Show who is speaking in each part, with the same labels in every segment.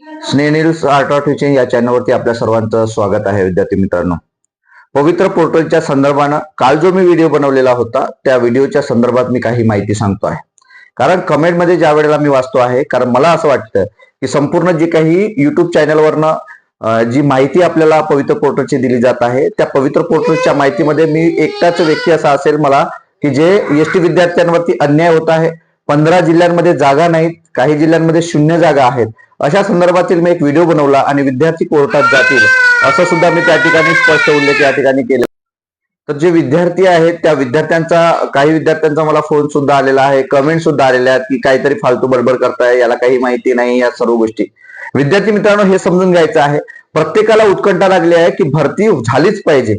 Speaker 1: स्नेनिल्स art of teaching या चॅनलवरती आपल्या सर्वांचं स्वागत आहे. विद्यार्थी मित्रांनो, पवित्र पोर्टलच्या संदर्भानं काल जो मी व्हिडिओ बनवलेला होता त्या व्हिडिओच्या संदर्भात मी काही माहिती सांगतो आहे. कारण कमेंटमध्ये ज्या वेळेला मी वाचतो आहे, कारण मला असं वाटतं की संपूर्ण जी काही युट्यूब चॅनलवरनं जी माहिती आपल्याला पवित्र पोर्टलची दिली जात आहे, त्या पवित्र पोर्टलच्या माहितीमध्ये मी एकटाच व्यक्ती असा असेल मला की जे एसटी विद्यार्थ्यांवरती अन्याय होत आहे. 15 जिल्ह्यांमध्ये जागा नाहीत, काही जिल्ह्यांमध्ये 0 जागा आहेत. अशा संदर्भातील मी एक व्हिडिओ बनवला आणि विद्यार्थी कोर्टात जातील असं सुद्धा मी त्या ठिकाणी स्पष्ट उल्लेख या ठिकाणी केले. तर जे विद्यार्थी आहेत त्या विद्यार्थ्यांचा, काही विद्यार्थ्यांचा मला फोन सुद्धा आलेला आहे, कमेंट सुद्धा आलेल्या आहेत की काहीतरी फालतू बडबड करताय, याला काही माहिती नाही, या सर्व गोष्टी. विद्यार्थी मित्रांनो, हे समजून घ्यायचं आहे, प्रत्येकाला उत्कंठा लागली आहे की भरती झालीच पाहिजे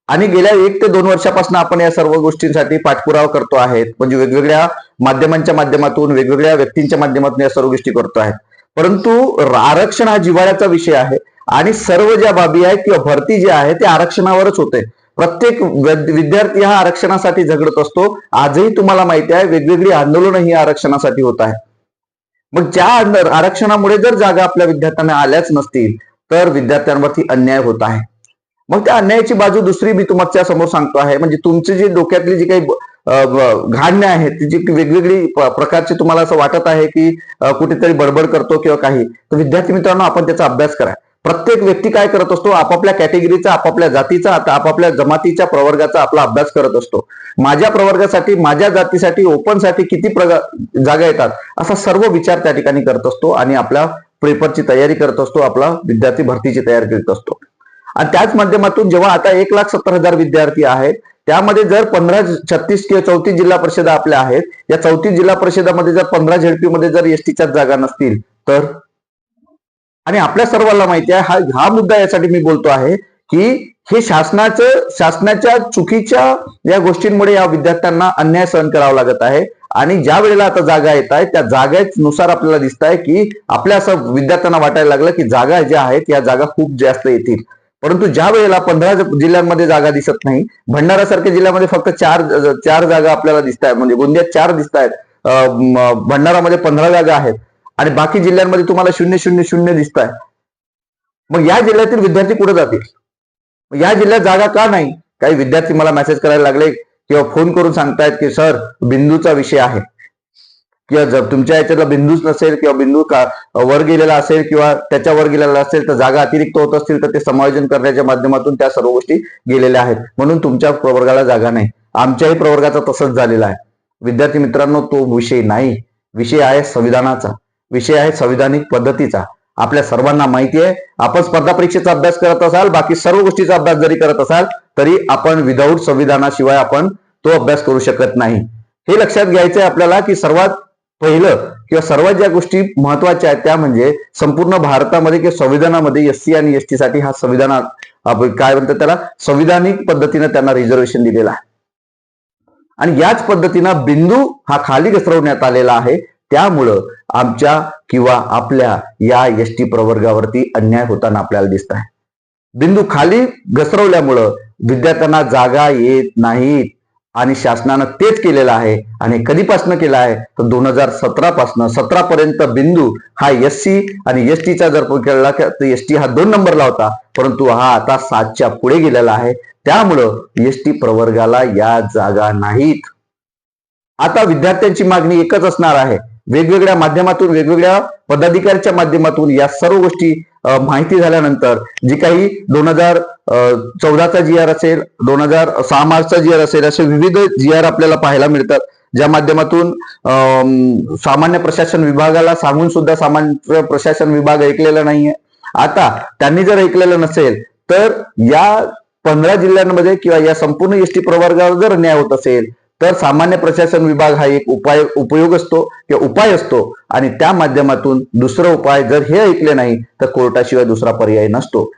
Speaker 1: आणि गेल्या 1 ते 2 वर्षापासून आपण या सर्व गोष्टींसाठी पाठपुरावा करतो आहे. म्हणजे वेगवेगळ्या माध्यमांच्या माध्यमातून, वेगवेगळ्या व्यक्तींच्या माध्यमातून या सर्व गोष्टी करतो आहे. परंतु आरक्षण हा जिव्हाळ्याचा विषय आहे आणि सर्व ज्या बाबी आहेत किंवा भरती जी आहे ते आरक्षणावरच होते. प्रत्येक विद्यार्थी हा आरक्षणासाठी झगडत असतो. आजही तुम्हाला माहिती आहे वेगवेगळी आंदोलनं ही आरक्षणासाठी होत आहे. मग ज्या आरक्षणामुळे जर जागा आपल्या विद्यार्थ्यांना आल्याच नसतील तर विद्यार्थ्यांवरती अन्याय होत आहे. मग त्या अन्यायाची बाजू दुसरी मी तुमच्या समोर सांगतो आहे. म्हणजे तुमची जी डोक्यातली जी काही घाणणे आहेत, ती जी वेगवेगळी प्रकारची तुम्हाला असं वाटत आहे की कुठेतरी बडबड करतो किंवा काही, तर विद्यार्थी मित्रांनो आपण त्याचा अभ्यास करा. प्रत्येक व्यक्ती काय करत असतो, आपापल्या कॅटेगरीचा, आपापल्या जातीचा, आपापल्या जमातीच्या प्रवर्गाचा आपला अभ्यास करत असतो. माझ्या प्रवर्गासाठी, माझ्या जातीसाठी, ओपनसाठी किती जागा येतात असा सर्व विचार त्या ठिकाणी करत असतो आणि आपल्या पेपरची तयारी करत असतो, आपला विद्यार्थी भरतीची तयारी करत असतो. आणि त्याच माध्यमातून जेव्हा आता 1,70,000 विद्यार्थी आहेत, त्यामध्ये जर 15 36 किंवा 34 जिल्हा परिषदा आपल्या आहेत, या 34 जिल्हा परिषदामध्ये जर 15 झेडपी मध्ये जर एसटीच्या जागा नसतील तर, आणि आपल्या सर्वांना माहिती आहे हा मुद्दा यासाठी मी बोलतो आहे की हे शासनाच्या चुकीच्या या गोष्टींमुळे या विद्यार्थ्यांना अन्याय सहन करावा लागत आहे. आणि ज्या वेळेला आता जागा येत आहेत त्या जागेनुसार आपल्याला दिसत आहे की आपल्या असं विद्यार्थ्यांना वाटायला लागलं की जागा ज्या आहेत या जागा खूप जास्त येतील. परंतु ज्या वेळेला 15 जिल्ह्यांमध्ये जागा दिसत नाही, भंडारा सारख्या जिल्ह्यामध्ये फक्त चार जागा आपल्याला दिसत आहेत, म्हणजे गोंदियात 4 दिसत आहेत, भंडारामध्ये 15 जागा आहेत आणि बाकी जिल्ह्यांमध्ये तुम्हाला 000 दिसत आहे. मग या जिल्ह्यातील विद्यार्थी कुठे जातील? या जिल्ह्यात जागा का नाही? काही विद्यार्थी मला मेसेज करायला लागले किंवा फोन करून सांगतायत की सर बिंदूचा विषय आहे, किंवा जर तुमच्या याच्यातला बिंदूच नसेल किंवा बिंदू वर गेलेला असेल किंवा त्याच्या वर गेलेला असेल तर जागा अतिरिक्त होत असतील तर ते समायोजन करण्याच्या माध्यमातून त्या सर्व गोष्टी गेलेल्या आहेत, म्हणून तुमच्या प्रवर्गाला जागा नाही. आमच्याही प्रवर्गाचा तसंच झालेला आहे. विद्यार्थी मित्रांनो, तो विषय नाही, विषय आहे संविधानाचा, विषय आहे संविधानिक पद्धतीचा. आपल्या सर्वांना माहिती आहे, आपण स्पर्धा परीक्षेचा अभ्यास करत असाल, बाकी सर्व गोष्टीचा अभ्यास जरी करत असाल तरी आपण विदाऊट संविधानाशिवाय आपण तो अभ्यास करू शकत नाही. हे लक्षात घ्यायचंय आपल्याला की सर्वात पहिलं किंवा सर्वात ज्या गोष्टी महत्वाच्या आहेत त्या म्हणजे संपूर्ण भारतामध्ये किंवा संविधानामध्ये एससी आणि एसटी साठी हा काय म्हणतात त्याला, संविधानिक पद्धतीने त्यांना रिझर्वेशन दिलेलं आहे. आणि याच पद्धतीनं बिंदू हा खाली घसरवण्यात आलेला आहे. त्यामुळं आमच्या किंवा आपल्या या एसटी प्रवर्गावरती अन्याय होताना आपल्याला दिसत आहे. बिंदू खाली घसरवल्यामुळं विद्यार्थ्यांना जागा येत नाहीत आणि शासनानं तेच केलेलं आहे. आणि कधीपासून केलं आहे तर 2017 पासून 17 पर्यंत बिंदू हा एससी आणि एसटीचा जर केला तर एसटी हा 2 नंबरला होता, परंतु हा आता 7च्या पुढे गेलेला आहे. त्यामुळं एसटी प्रवर्गाला या जागा नाहीत. आता विद्यार्थ्यांची मागणी एकच असणार आहे, वेगवेगळ्या माध्यमातून, वेगवेगळ्या पदाधिकाऱ्यांच्या माध्यमातून या सर्व गोष्टी माहिती झाल्यानंतर जी काही 2014चा जी आर असेल, 2006 मार्चचा जी आर असेल, असे विविध जी आर आपल्याला पाहायला मिळतात, ज्या माध्यमातून सामान्य प्रशासन विभागाला सांगून सुद्धा सामान्य प्रशासन विभाग ऐकलेला नाहीये. आता त्यांनी जर ऐकलेलं नसेल तर या 15 जिल्ह्यांमध्ये किंवा या संपूर्ण एसटी प्रवर्गावर जर न्याय होत असेल तर सामान्य प्रशासन विभाग हा एक उपयोग असतो किंवा उपाय असतो आणि त्या माध्यमातून दुसरा उपाय जर हे ऐकले नाही तर कोर्टाशिवाय दुसरा पर्याय नसतो.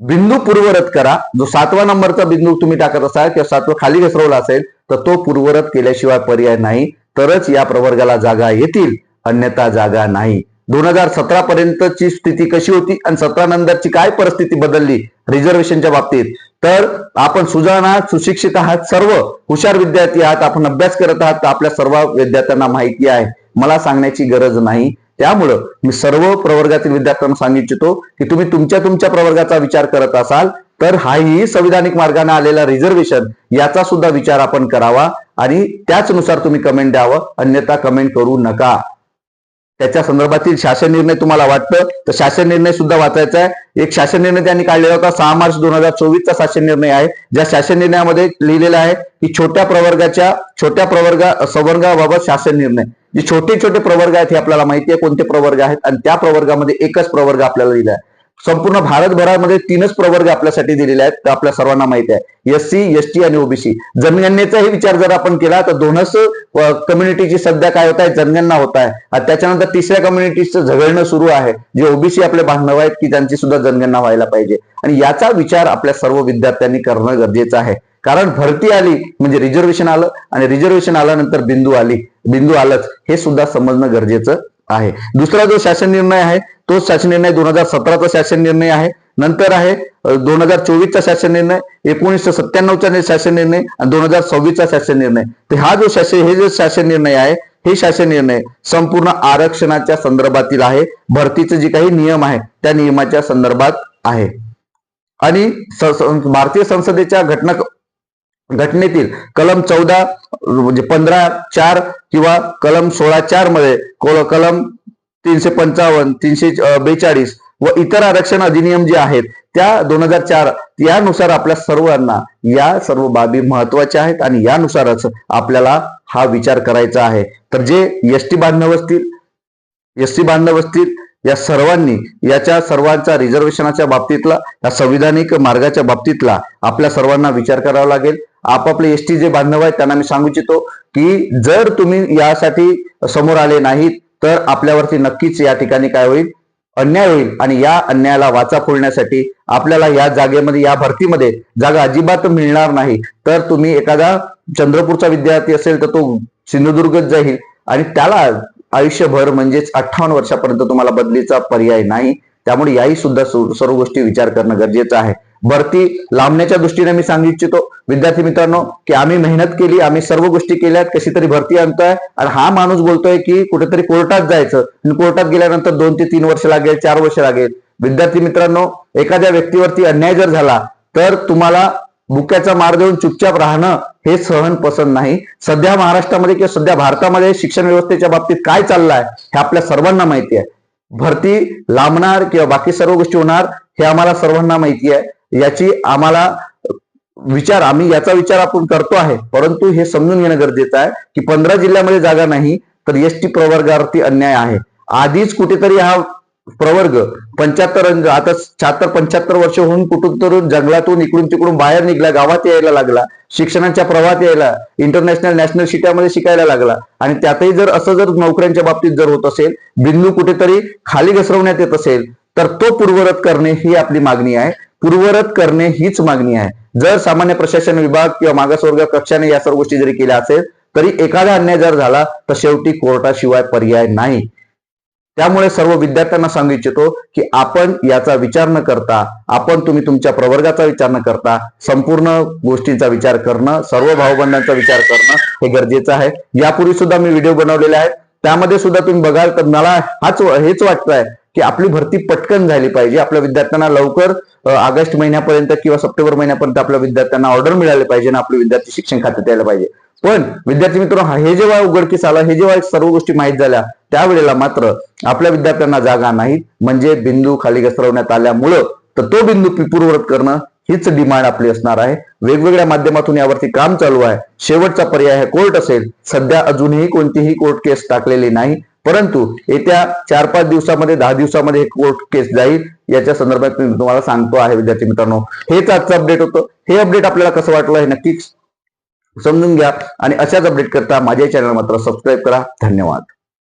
Speaker 1: बिंदू पूर्वरत करा. जो 7वा नंबरचा बिंदू तुम्ही टाकत असाल किंवा 7वा खाली घसरवला असेल तर तो पूर्वरत केल्याशिवाय पर्याय नाही, तरच या प्रवर्गाला जागा येतील, अन्यथा जागा नाही. 2017 पर्यंतची स्थिती कशी होती आणि 17 नंतरची काय परिस्थिती बदलली रिझर्वेशनच्या बाबतीत, तर आपण सुजाण आहात, सुशिक्षित आहात, सर्व हुशार विद्यार्थी आहात, आपण अभ्यास करत आहात, आपल्या सर्व विद्यार्थ्यांना माहिती आहे. मला सांगण्याची गरज नाही त्यामुळं मी सर्व प्रवर्गातील विद्यार्थ्यांना सांगू इच्छितो की तुम्ही तुमच्या प्रवर्गाचा विचार करत असाल तर हाही संविधानिक मार्गाने आलेला रिझर्वेशन याचा सुद्धा विचार आपण करावा आणि त्याचनुसार तुम्ही कमेंट द्यावं, अन्यथा कमेंट करू नका. त्याच्या संदर्भातील शासन निर्णय तुम्हाला वाटतं तर शासन निर्णय सुद्धा वाचायचा आहे. एक शासन निर्णय त्यांनी काढलेला होता 6 मार्च 2024चा शासन निर्णय आहे, ज्या शासन निर्णयामध्ये लिहिलेलं आहे की संवर्गाबाबत शासन निर्णय. जे छोटे छोटे प्रवर्ग आहेत हे आपल्याला माहिती आहे कोणते प्रवर्ग आहेत आणि त्या प्रवर्गामध्ये एकच प्रवर्ग आपल्याला लिहिला आहे. संपूर्ण भारतभरामध्ये 3च प्रवर्ग आपल्यासाठी दिलेले आहेत तर आपल्या सर्वांना माहिती आहे, एससी, एसटी आणि ओबीसी. जनगणनेचाही विचार जर आपण केला तर 2च कम्युनिटीची सध्या काय होत आहे, जनगणना होत आहे. त्याच्यानंतर 3ऱ्या कम्युनिटीचं झगडणं सुरू आहे, जे ओबीसी आपले बांधव आहेत की त्यांची सुद्धा जनगणना व्हायला पाहिजे. आणि याचा विचार आपल्या सर्व विद्यार्थ्यांनी करणं गरजेचं आहे. कारण भरती आली म्हणजे रिझर्वेशन आलं आणि रिझर्वेशन आल्यानंतर बिंदू आलंच हे सुद्धा समजणं गरजेचं आहे. दुसरा जो शासन निर्णय आहे तो शासन निर्णय 2017चा शासन निर्णय आहे. नंतर आहे 2024चा शासन निर्णय, 1997चा शासन निर्णय आणि 2026चा शासन निर्णय. तर हे जो शासन निर्णय आहे हे शासन निर्णय संपूर्ण आरक्षणाच्या संदर्भातील आहे. भरतीचे जे काही नियम आहे त्या नियमाच्या संदर्भात आहे. आणि भारतीय संसदेच्या घटनेतील कलम 14 म्हणजे 15(4) किंवा कलम 16(4) मध्ये कलम 355, 342 व इतर आरक्षण अधिनियम जे आहेत त्या 2004 यानुसार आपल्या सर्वांना या सर्व बाबी महत्वाच्या आहेत आणि यानुसारच आपल्याला हा विचार करायचा आहे. तर जे एसटी बांधव असतील या सर्वांनी याच्या सर्वांचा रिझर्वेशनाच्या बाबतीतला या संविधानिक मार्गाच्या बाबतीतला आपल्या सर्वांना विचार करावा लागेल. आपापले एसटी जे बांधव आहेत त्यांना मी सांगू इच्छितो की जर तुम्ही यासाठी समोर आले नाहीत तर आपल्यावरती नक्कीच या ठिकाणी काय होईल, अन्याय होईल. आणि या अन्यायाला वाचा फोडण्यासाठी आपल्याला या जागेमध्ये या भरतीमध्ये जागा अजिबात मिळणार नाही. तर तुम्ही एखादा चंद्रपूरचा विद्यार्थी असेल तर तो सिंधुदुर्गात जाईल आणि त्याला आयुष्यभर म्हणजेच 58 वर्षापर्यंत तुम्हाला बदलीचा पर्याय नाही. त्यामुळे याही सुद्धा सर्व गोष्टी विचार करणं गरजेचं आहे. भरती लांबण्याच्या दृष्टीने मी सांगू इच्छितो विद्यार्थी मित्रांनो की आम्ही मेहनत केली, आम्ही सर्व गोष्टी केल्यात, कशी तरी भरती आणतोय आणि हा माणूस बोलतोय की कुठेतरी कोर्टात जायचं आणि कोर्टात गेल्यानंतर 2 ते 3 वर्ष लागेल, 4 वर्ष लागेल. विद्यार्थी मित्रांनो, एखाद्या व्यक्तीवरती अन्याय जर झाला तर तुम्हाला बुक्याचा मार देऊन चुपचाप राहणं हे सहन पसंत नाही. सध्या महाराष्ट्रामध्ये किंवा सध्या भारतामध्ये शिक्षण व्यवस्थेच्या बाबतीत काय चाललंय हे आपल्या सर्वांना माहिती आहे. भरती लांबणार किंवा बाकी सर्व गोष्टी होणार हे आम्हाला सर्वांना माहिती आहे. आम्ही याचा विचार आपण करतो आहे, परंतु हे समजून घेणं गरजेचं आहे की 15 जिल्ह्यामध्ये जागा नाही तर एसटी प्रवर्गावरती अन्याय आहे. आधीच कुठेतरी हा प्रवर्ग 75 आता 76-75 वर्ष होऊन कुठून तर जंगलातून इकडून तिकडून बाहेर निघला, गावात यायला लागला, शिक्षणाच्या प्रवाहात यायला, इंटरनॅशनल नॅशनल शिट्यामध्ये शिकायला लागला. आणि त्यातही जर नोकऱ्यांच्या बाबतीत जर होत असेल, बिंदू कुठेतरी खाली घसरवण्यात येत असेल तर तो पूर्ववत करणे ही आपली मागणी आहे. पूर्ववत करणे हीच मागणी आहे. जर सामान्य प्रशासन विभाग किंवा मागासवर्ग कक्षाने या सर्व गोष्टी जरी केल्या असेल तरी एखादा अन्याय जर झाला तर शेवटी कोर्टाशिवाय पर्याय नाही. त्यामुळे सर्व विद्यार्थ्यांना सांगू इच्छितो की आपण याचा विचार न करता, तुम्ही तुमच्या प्रवर्गाचा विचार न करता संपूर्ण गोष्टींचा विचार करणं, सर्व भावबंधांचा विचार करणं हे गरजेचं आहे. यापूर्वी सुद्धा मी व्हिडिओ बनवलेले आहेत, त्यामध्ये सुद्धा तुम्ही बघाल तर मला हेच वाटतंय की आपली भरती पटकन झाली पाहिजे. आपल्या विद्यार्थ्यांना लवकर ऑगस्ट महिन्यापर्यंत किंवा सप्टेंबर महिन्यापर्यंत आपल्या विद्यार्थ्यांना ऑर्डर मिळाले पाहिजे आणि आपले विद्यार्थी शिक्षण खात्यात यायला पाहिजे. पण विद्यार्थी मित्रांनो, हे जेव्हा उघडकीस आलं, हे जेव्हा सर्व गोष्टी माहीत झाल्या त्यावेळेला मात्र आपल्या विद्यार्थ्यांना जागा नाहीत, म्हणजे बिंदू खाली घसरवण्यात आल्यामुळं तर तो बिंदू पूर्ववत करणं हीच डिमांड आपली असणार आहे. वेगवेगळ्या माध्यमातून यावरती काम चालू आहे. शेवटचा पर्याय हे कोर्ट असेल. सध्या अजूनही कोणतीही कोर्ट केस टाकलेली नाही, परंतु येत्या 4-5 दिवसामध्ये 10 दिवसामध्ये कोर्ट केस जाईल. याच्या संदर्भात मी तुम्हाला सांगतो आहे विद्यार्थी मित्रांनो. हेच आजचं अपडेट होतं. हे अपडेट आपल्याला कसं वाटलं हे नक्कीच समजून घ्या आणि अशाच अपडेट करता माझ्या चॅनल मात्र सबस्क्राईब करा. धन्यवाद.